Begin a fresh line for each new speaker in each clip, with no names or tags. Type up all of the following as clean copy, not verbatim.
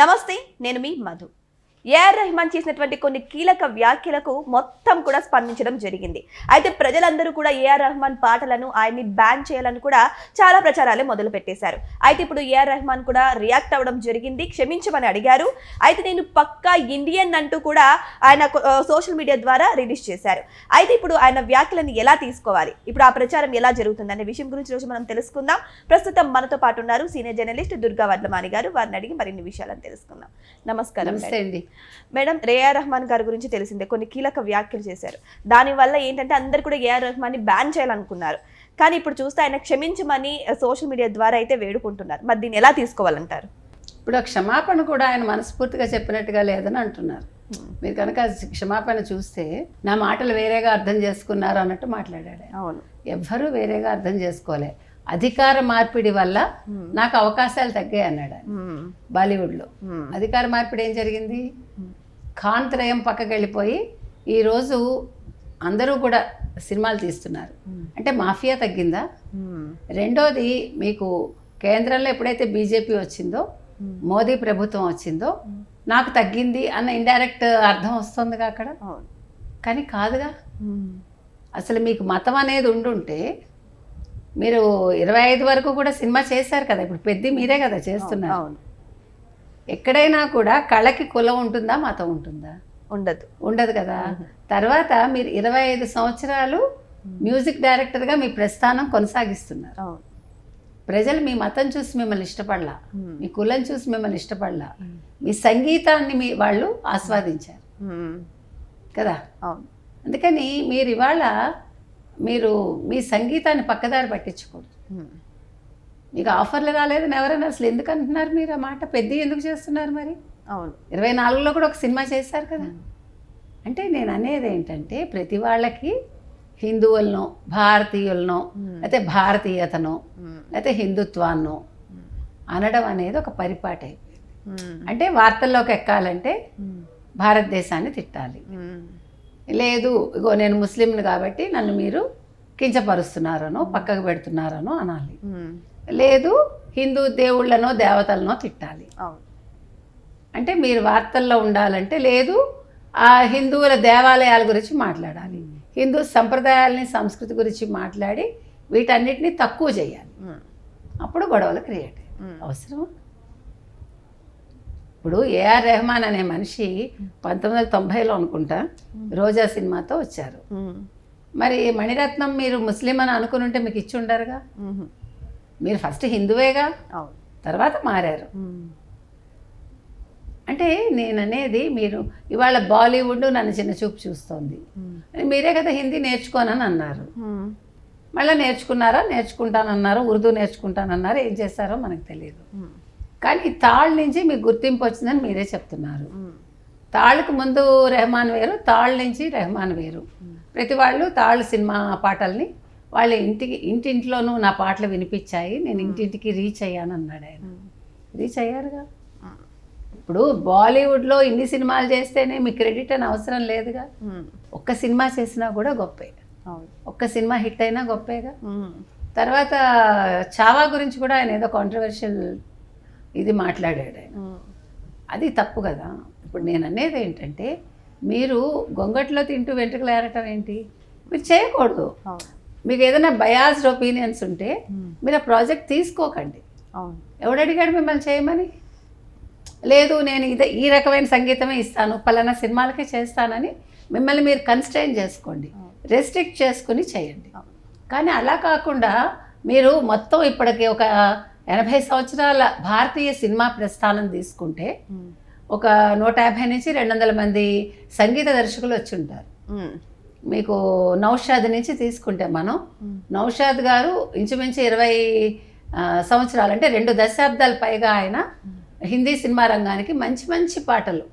నమస్తే, నేను మీ మధు. ఏఆర్ రెహమాన్ చేసినటువంటి కొన్ని కీలక వ్యాఖ్యలకు మొత్తం కూడా స్పందించడం జరిగింది. అయితే ప్రజలందరూ కూడా ఏఆర్ రెహమాన్ పాటలను ఆయన్ని బ్యాన్ చేయాలని కూడా చాలా ప్రచారాలు మొదలు పెట్టేశారు. అయితే ఇప్పుడు ఏఆర్ రెహమాన్ కూడా రియాక్ట్ అవ్వడం జరిగింది, క్షమించమని అడిగారు. అయితే నేను పక్కా ఇండియన్ అంటూ కూడా ఆయన సోషల్ మీడియా ద్వారా రిలీజ్ చేశారు. అయితే ఇప్పుడు ఆయన వ్యాఖ్యలను ఎలా తీసుకోవాలి, ఇప్పుడు ఆ ప్రచారం ఎలా జరుగుతుంది అనే విషయం గురించి రోజు మనం తెలుసుకుందాం. ప్రస్తుతం మనతో పాటు ఉన్నారు సీనియర్ జర్నలిస్ట్ దుర్గా వడ్లమాని గారు. వారిని అడిగి మరిన్ని విషయాలను తెలుసుకుందాం. నమస్కారం అండి. మేడం, ఏఆర్ రెహమాన్ గారి గురించి తెలిసిందే, కొన్ని కీలక వ్యాఖ్యలు చేశారు. దానివల్ల ఏంటంటే అందరు కూడా ఏఆర్ రెహమాన్ ని బ్యాన్ చేయాలనుకున్నారు. కానీ ఇప్పుడు చూస్తే ఆయన క్షమించమని సోషల్ మీడియా ద్వారా అయితే వేడుకుంటున్నారు. మరి దీన్ని ఎలా తీసుకోవాలంటారు?
ఇప్పుడు క్షమాపణ కూడా ఆయన మనస్ఫూర్తిగా చెప్పినట్టుగా లేదని అంటున్నారు. మీరు కనుక క్షమాపణ చూస్తే నా మాటలు వేరేగా అర్థం చేసుకున్నారు అన్నట్టు మాట్లాడాడు.
అవును,
ఎవ్వరూ వేరేగా అర్థం చేసుకోలే. అధికార మార్పిడి వల్ల నాకు అవకాశాలు తగ్గాయి అన్నాడు బాలీవుడ్లో. అధికార మార్పిడి ఏం జరిగింది? ఖాన్ త్రయం పక్కకి వెళ్ళిపోయి ఈరోజు అందరూ కూడా సినిమాలు తీస్తున్నారు. అంటే మాఫియా తగ్గిందా? రెండోది, మీకు కేంద్రంలో ఎప్పుడైతే బీజేపీ వచ్చిందో, మోదీ ప్రభుత్వం వచ్చిందో, నాకు తగ్గింది అన్న ఇండైరెక్ట్ అర్థం వస్తుందిగా అక్కడ. కానీ కాదుగా. అసలు మీకు మతం అనేది ఉండుంటే మీరు 25 వరకు కూడా సినిమా చేశారు కదా. ఇప్పుడు పెద్ద మీరే కదా చేస్తున్నారు. ఎక్కడైనా కూడా కళకి కులం ఉంటుందా, మతం ఉంటుందా? ఉండదు కదా. తర్వాత మీరు 25 సంవత్సరాలు మ్యూజిక్ డైరెక్టర్గా మీ ప్రస్థానం కొనసాగిస్తున్నారు. ప్రజలు మీ మతం చూసి మిమ్మల్ని ఇష్టపడలా, మీ కులం చూసి మిమ్మల్ని ఇష్టపడలా, మీ సంగీతాన్ని వాళ్ళు ఆస్వాదించారు కదా. అందుకని మీరు ఇవాళ మీ సంగీతాన్ని పక్కదారి పట్టించకూడదు. మీకు ఆఫర్లు రాలేదని ఎవరైనా అసలు ఎందుకు అంటున్నారు మీరు? ఆ మాట పెద్ద ఎందుకు చేస్తున్నారు మరి? అవును, 24లో కూడా ఒక సినిమా చేశారు కదా. అంటే నేను అనేది ఏంటంటే, ప్రతి వాళ్ళకి హిందువులను, భారతీయులను, అయితే భారతీయతను, అయితే హిందుత్వాన్ని అనడం అనేది ఒక పరిపాటి అయిపోయింది. అంటే వార్తల్లోకి ఎక్కాలంటే భారతదేశాన్ని తిట్టాలి. లేదు, ఇగో నేను ముస్లింని కాబట్టి నన్ను మీరు కించపరుస్తున్నారనో పక్కకు పెడుతున్నారనో అనాలి. లేదు, హిందూ దేవుళ్ళనో దేవతలనో తిట్టాలి. అంటే మీరు వార్తల్లో ఉండాలంటే, లేదు ఆ హిందువుల దేవాలయాల గురించి మాట్లాడాలి, హిందూ సంప్రదాయాలని, సంస్కృతి గురించి మాట్లాడి వీటన్నిటిని తక్కువ చేయాలి. అప్పుడు గొడవలు క్రియేట్ అవసరం. ఇప్పుడు ఏఆర్ రెహమాన్ అనే మనిషి 1990లో అనుకుంటా రోజా సినిమాతో వచ్చారు. మరి మణిరత్నం మీరు ముస్లిం అని అనుకుని ఉంటే మీకు ఇచ్చి ఉండరుగా. మీరు ఫస్ట్ హిందువేగా, తర్వాత మారారు. అంటే నేననేది, మీరు ఇవాళ బాలీవుడ్ నన్ను చిన్న చూపు చూస్తోంది. మీరే కదా హిందీ నేర్చుకోనని అన్నారు. మళ్ళీ నేర్చుకుంటానన్నారు, ఉర్దూ నేర్చుకుంటానన్నారు. ఏం చేస్తారో మనకు తెలియదు. కానీ తాళ్ నుంచి మీకు గుర్తింపు వచ్చిందని మీరే చెప్తున్నారు. తాళ్ళకు ముందు రెహమాన్ వేరు, తాళ్ నుంచి రెహమాన్ వేరు. ప్రతి వాళ్ళు తాళ్ సినిమా పాటల్ని వాళ్ళ ఇంటింట్లోనూ నా పాటలు వినిపించాయి, నేను ఇంటింటికి రీచ్ అయ్యాను అన్నాడు ఆయన. రీచ్ అయ్యారుగా. ఇప్పుడు బాలీవుడ్లో ఇన్ని సినిమాలు చేస్తేనే మీ క్రెడిట్ అని అవసరం లేదుగా. ఒక్క సినిమా చేసినా కూడా గొప్పే, ఒక్క సినిమా హిట్ అయినా గొప్పేగా. తర్వాత చావా గురించి కూడా ఆయన ఏదో కాంట్రవర్షియల్ ఇది మాట్లాడాడు ఆయన. అది తప్పు కదా. ఇప్పుడు నేను అనేది ఏంటంటే, మీరు గొంగట్లో తింటూ వెంట్రుకలు ఏరటం ఏంటి? మీరు చేయకూడదు. మీకు ఏదైనా బయాస్డ్ ఒపీనియన్స్ ఉంటే మీరు ఆ ప్రాజెక్ట్ తీసుకోకండి. ఎవడు అడిగాడు మిమ్మల్ని చేయమని? లేదు, నేను ఈ రకమైన సంగీతమే ఇస్తాను, పలానా సినిమాలకే చేస్తానని మిమ్మల్ని మీరు కన్స్ట్రైన్ చేసుకోండి, రెస్ట్రిక్ట్ చేసుకుని చేయండి. కానీ అలా కాకుండా మీరు మొత్తం ఇప్పటికి ఒక 80 సంవత్సరాల భారతీయ సినిమా ప్రస్థానం తీసుకుంటే ఒక 150 నుంచి 200 మంది సంగీత దర్శకులు వచ్చి ఉంటారు. మీకు నౌషాద్ నుంచి తీసుకుంటే మనం, నౌషాద్ గారు ఇంచుమించు 20 సంవత్సరాలు, అంటే 2 దశాబ్దాల పైగా ఆయన హిందీ సినిమా రంగానికి మంచి మంచి పాటలు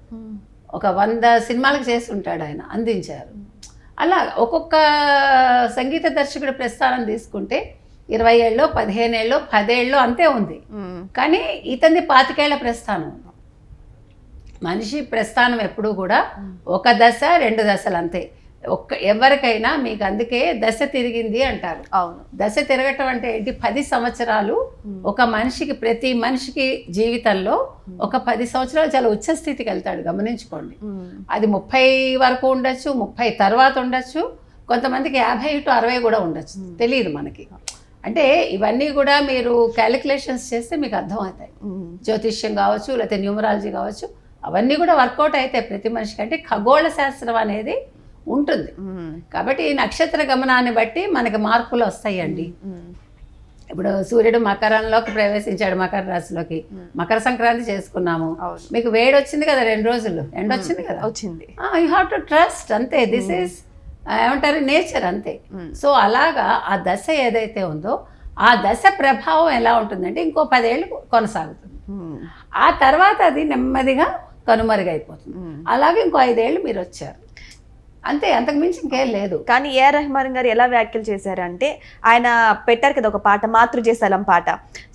ఒక 100 సినిమాలకు చేసి ఉంటాడు, ఆయన అందించారు. అలా ఒక్కొక్క సంగీత దర్శకుడి ప్రస్థానం తీసుకుంటే 20 ఏళ్ళు, 15 ఏళ్ళు, 10 ఏళ్ళు అంతే ఉంది. కానీ ఇతని 25 ఏళ్ల ప్రస్థానం. మనిషి ప్రస్థానం ఎప్పుడూ కూడా ఒక దశ 2 దశలు అంతే. ఎవరికైనా మీకు అందుకే దశ తిరిగింది అంటారు.
అవును.
దశ తిరగటం అంటే ఏంటి? 10 సంవత్సరాలు ఒక మనిషికి, ప్రతి మనిషికి జీవితంలో ఒక 10 సంవత్సరాలు చాలా ఉచ్చ స్థితికి వెళ్తాడు, గమనించుకోండి. అది 30 వరకు ఉండొచ్చు, 30 తర్వాత ఉండొచ్చు, కొంతమందికి 50 to 60 కూడా ఉండొచ్చు, తెలియదు మనకి. అంటే ఇవన్నీ కూడా మీరు క్యాలిక్యులేషన్స్ చేస్తే మీకు అర్థమవుతాయి. జ్యోతిష్యం కావచ్చు, లేకపోతే న్యూమరాలజీ కావచ్చు, అవన్నీ కూడా వర్కౌట్ అవుతాయి ప్రతి మనిషికి. అంటే ఖగోళ శాస్త్రం అనేది ఉంటుంది. కాబట్టి ఈ నక్షత్ర గమనాన్ని బట్టి మనకి మార్పులు వస్తాయండి. ఇప్పుడు సూర్యుడు మకరంలోకి ప్రవేశించాడు, మకర రాశిలోకి. మకర సంక్రాంతి చేసుకున్నాము, మీకు వేడి వచ్చింది కదా, 2 రోజులు ఎండ వచ్చింది కదా,
వచ్చింది.
యూ హ్యావ్ టు ట్రస్ట్, అంతే. దిస్ ఈజ్ ఏమంటారు, నేచర్, అంతే. సో అలాగా ఆ దశ ఏదైతే ఉందో ఆ దశ ప్రభావం ఎలా ఉంటుందంటే ఇంకో 10 ఏళ్ళు కొనసాగుతుంది. ఆ తర్వాత అది నెమ్మదిగా కనుమరుగైపోతుంది. అలాగే ఇంకో 5 ఏళ్ళు మీరు వచ్చారు, అంతే, అంతకు మించి ఇంకేం లేదు.
కానీ ఏఆర్ రెహమాన్ గారు ఎలా వ్యాఖ్యలు చేశారంటే, ఆయన పెట్టారు కదా ఒక పాట, మాతృజేసలం పాట.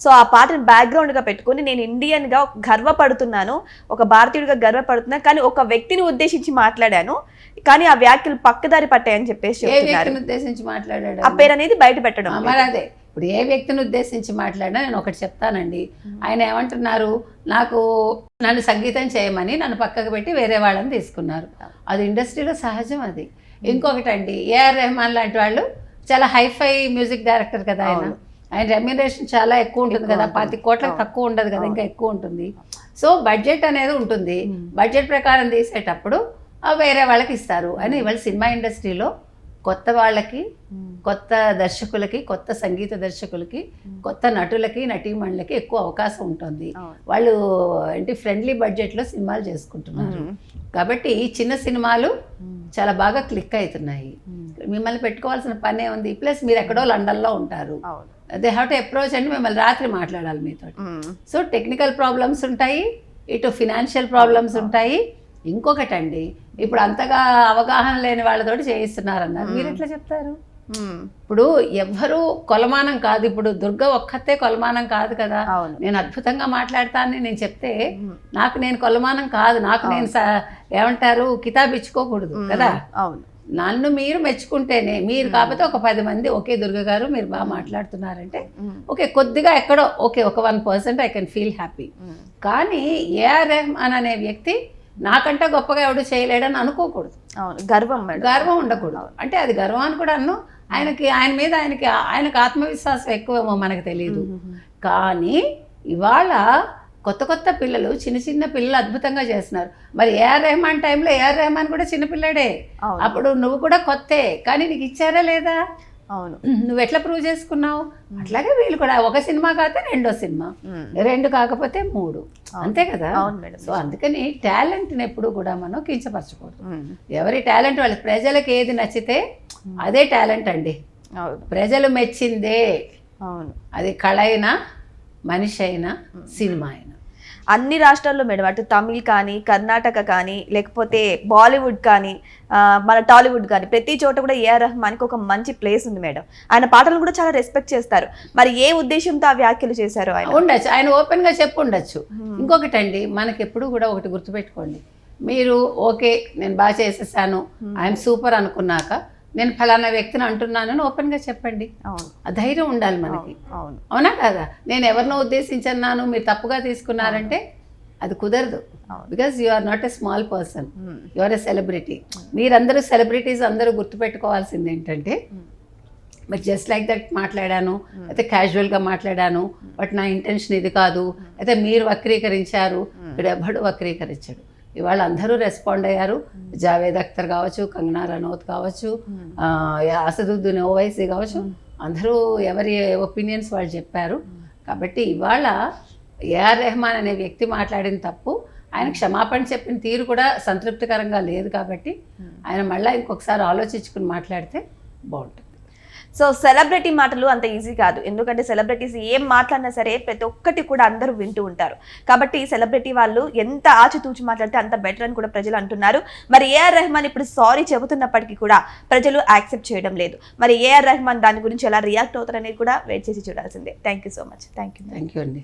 సో ఆ పాటను బ్యాక్గ్రౌండ్గా పెట్టుకుని, నేను ఇండియన్గా గర్వపడుతున్నాను, ఒక భారతీయుడిగా గర్వపడుతున్నాను, కానీ ఒక వ్యక్తిని ఉద్దేశించి మాట్లాడాను, కానీ ఆ వ్యాఖ్యలు పక్కదారి పట్టాయని చెప్పేసి
ఏ వ్యక్తిని ఉద్దేశించి మాట్లాడాడు?
ఆ పేరు అనేది బయట పెట్టడం.
మరి అదే, ఇప్పుడు ఏ వ్యక్తిని ఉద్దేశించి మాట్లాడినా నేను ఒకటి చెప్తానండి. ఆయన ఏమంటున్నారు, నన్ను సంగీతం చేయమని నన్ను పక్కకు పెట్టి వేరే వాళ్ళని తీసుకున్నారు. అది ఇండస్ట్రీలో సహజం. అది ఇంకొకటి అండి, ఏఆర్ రెహమాన్ లాంటి వాళ్ళు చాలా హైఫై మ్యూజిక్ డైరెక్టర్ కదా ఆయన రెమ్యునరేషన్ చాలా ఎక్కువ ఉంటుంది కదా, 20 కోట్లకు తక్కువ ఉండదు కదా, ఇంకా ఎక్కువ ఉంటుంది. సో బడ్జెట్ అనేది ఉంటుంది, బడ్జెట్ ప్రకారం తీసేటప్పుడు వేరే వాళ్ళకి ఇస్తారు. అని ఇవాళ సినిమా ఇండస్ట్రీలో కొత్త వాళ్ళకి, కొత్త దర్శకులకి, కొత్త సంగీత దర్శకులకి, కొత్త నటులకి, నటీమణులకి ఎక్కువ అవకాశం ఉంటుంది. వాళ్ళు ఏంటి ఫ్రెండ్లీ బడ్జెట్లో సినిమాలు చేసుకుంటున్నారు. కాబట్టి ఈ చిన్న సినిమాలు చాలా బాగా క్లిక్ అవుతున్నాయి. మిమ్మల్ని పెట్టుకోవాల్సిన పనే ఉంది. ప్లస్ మీరు ఎక్కడో లండన్లో ఉంటారు, దే హ్యావ్ టు అప్రోచ్ అండి, మిమ్మల్ని రాత్రి మాట్లాడాలి మీతో. సో టెక్నికల్ ప్రాబ్లమ్స్ ఉంటాయి, ఇటు ఫినాన్షియల్ ప్రాబ్లమ్స్ ఉంటాయి. ఇంకొకటి అండి, ఇప్పుడు అంతగా అవగాహన లేని వాళ్ళతోటి చేయిస్తున్నారన్నారు, మీరు ఎట్లా చెప్తారు? ఇప్పుడు ఎవ్వరూ కొలమానం కాదు. ఇప్పుడు దుర్గ ఒక్కతే కొలమానం కాదు కదా. నేను అద్భుతంగా మాట్లాడతానని నేను చెప్తే నాకు నేను కొలమానం కాదు, నాకు నేను ఏమంటారు కితాబ్ ఇచ్చుకోకూడదు కదా. అవును, నన్ను మీరు మెచ్చుకుంటేనే, మీరు కాకపోతే ఒక 10 మంది ఓకే దుర్గ గారు మీరు బాగా మాట్లాడుతున్నారంటే ఓకే, కొద్దిగా ఎక్కడో ఓకే, ఒక 1% ఐ కెన్ ఫీల్ హ్యాపీ. కానీ ఏఆర్ రెహమాన్ అనే వ్యక్తి నాకంటే గొప్పగా ఎవడు చేయలేడని అనుకోకూడదు. గర్వం ఉండకూడదు. అంటే అది గర్వాన్ని కూడా ఆయన మీద ఆయనకు ఆత్మవిశ్వాసం ఎక్కువేమో మనకు తెలియదు. కానీ ఇవాళ కొత్త పిల్లలు, చిన్న పిల్లలు అద్భుతంగా చేస్తున్నారు. మరి ఏఆర్ రెహమాన్ టైంలో ఏఆర్ రెహమాన్ కూడా చిన్నపిల్లాడే, అప్పుడు నువ్వు కూడా కొత్తే, కానీ నీకు ఇచ్చారా లేదా? అవును, నువ్వు ఎట్లా ప్రూవ్ చేసుకున్నావు? అట్లాగే వీళ్ళు కూడా ఒక సినిమా కాకపోతే 2వ సినిమా, 2 కాకపోతే 3, అంతే కదా. సో అందుకని టాలెంట్ని ఎప్పుడు కూడా మనం కించపరచకూడదు. ఎవరి టాలెంట్ వాళ్ళు, ప్రజలకు ఏది నచ్చితే అదే టాలెంట్ అండి. ప్రజలు మెచ్చిందే, అది కళ అయినా, మనిషి అయినా, సినిమా అయినా.
అన్ని రాష్ట్రాల్లో మేడం, అటు తమిళ్ కానీ, కర్ణాటక కానీ, లేకపోతే బాలీవుడ్ కానీ, మన టాలీవుడ్ కానీ, ప్రతి చోట కూడా ఏఆర్ రెహమాన్కి ఒక మంచి ప్లేస్ ఉంది మేడం. ఆయన పాటలు కూడా చాలా రెస్పెక్ట్ చేస్తారు. మరి ఏ ఉద్దేశంతో ఆ వ్యాఖ్యలు చేశారు? ఆయన
ఉండొచ్చు, ఆయన ఓపెన్గా చెప్పు ఉండొచ్చు. ఇంకొకటి అండి, మనకి ఎప్పుడు కూడా ఒకటి గుర్తుపెట్టుకోండి, మీరు ఓకే నేను బాగా చేసేసాను, ఐఎమ్ సూపర్ అనుకున్నాక నేను ఫలానా వ్యక్తిని అంటున్నానని ఓపెన్గా చెప్పండి. ఆ ధైర్యం ఉండాలి మనకి, అవునా కదా. నేను ఎవరినో ఉద్దేశించన్నాను, మీరు తప్పుగా తీసుకున్నారంటే అది కుదరదు. Because you are not a small person, you are a celebrity. మీరందరూ సెలబ్రిటీస్ అందరూ గుర్తుపెట్టుకోవాల్సింది ఏంటంటే, మరి జస్ట్ లైక్ దట్ మాట్లాడాను, అయితే క్యాజువల్గా మాట్లాడాను, బట్ నా ఇంటెన్షన్ ఇది కాదు, అయితే మీరు వక్రీకరించారు. ఇక్కడ ఎవడు వక్రీకరించాడు? ఇవాళ అందరూ రెస్పాండ్ అయ్యారు. జావేద్ అఖ్తర్ కావచ్చు, కంగనా రనౌత్ కావచ్చు, అసదుద్దీన్ ఓవైసీ కావచ్చు, అందరూ ఎవరి ఒపీనియన్స్ వాళ్ళు చెప్పారు. కాబట్టి ఇవాళ ఏఆర్ రెహమాన్ అనే వ్యక్తి మాట్లాడిన తప్పు, ఆయన క్షమాపణ చెప్పిన తీరు కూడా సంతృప్తికరంగా లేదు. కాబట్టి ఆయన మళ్ళీ ఇంకొకసారి ఆలోచించుకుని మాట్లాడితే బాగుంటుంది.
సో సెలబ్రిటీ మాటలు అంత ఈజీ కాదు, ఎందుకంటే సెలబ్రిటీస్ ఏం మాట్లాడినా సరే ప్రతి ఒక్కటి కూడా అందరూ వింటూ ఉంటారు. కాబట్టి సెలబ్రిటీ వాళ్ళు ఎంత ఆచితూచి మాట్లాడితే అంత బెటర్ అని కూడా ప్రజలు అంటున్నారు. మరి ఏఆర్ రెహమాన్ ఇప్పుడు సారీ చెబుతున్నప్పటికీ కూడా ప్రజలు యాక్సెప్ట్ చేయడం లేదు. మరి ఏఆర్ రెహమాన్ దాని గురించి ఎలా రియాక్ట్ అవుతారనేది కూడా వెయిట్ చేసి చూడాల్సిందే. Thank you so much. Thank you
అండి.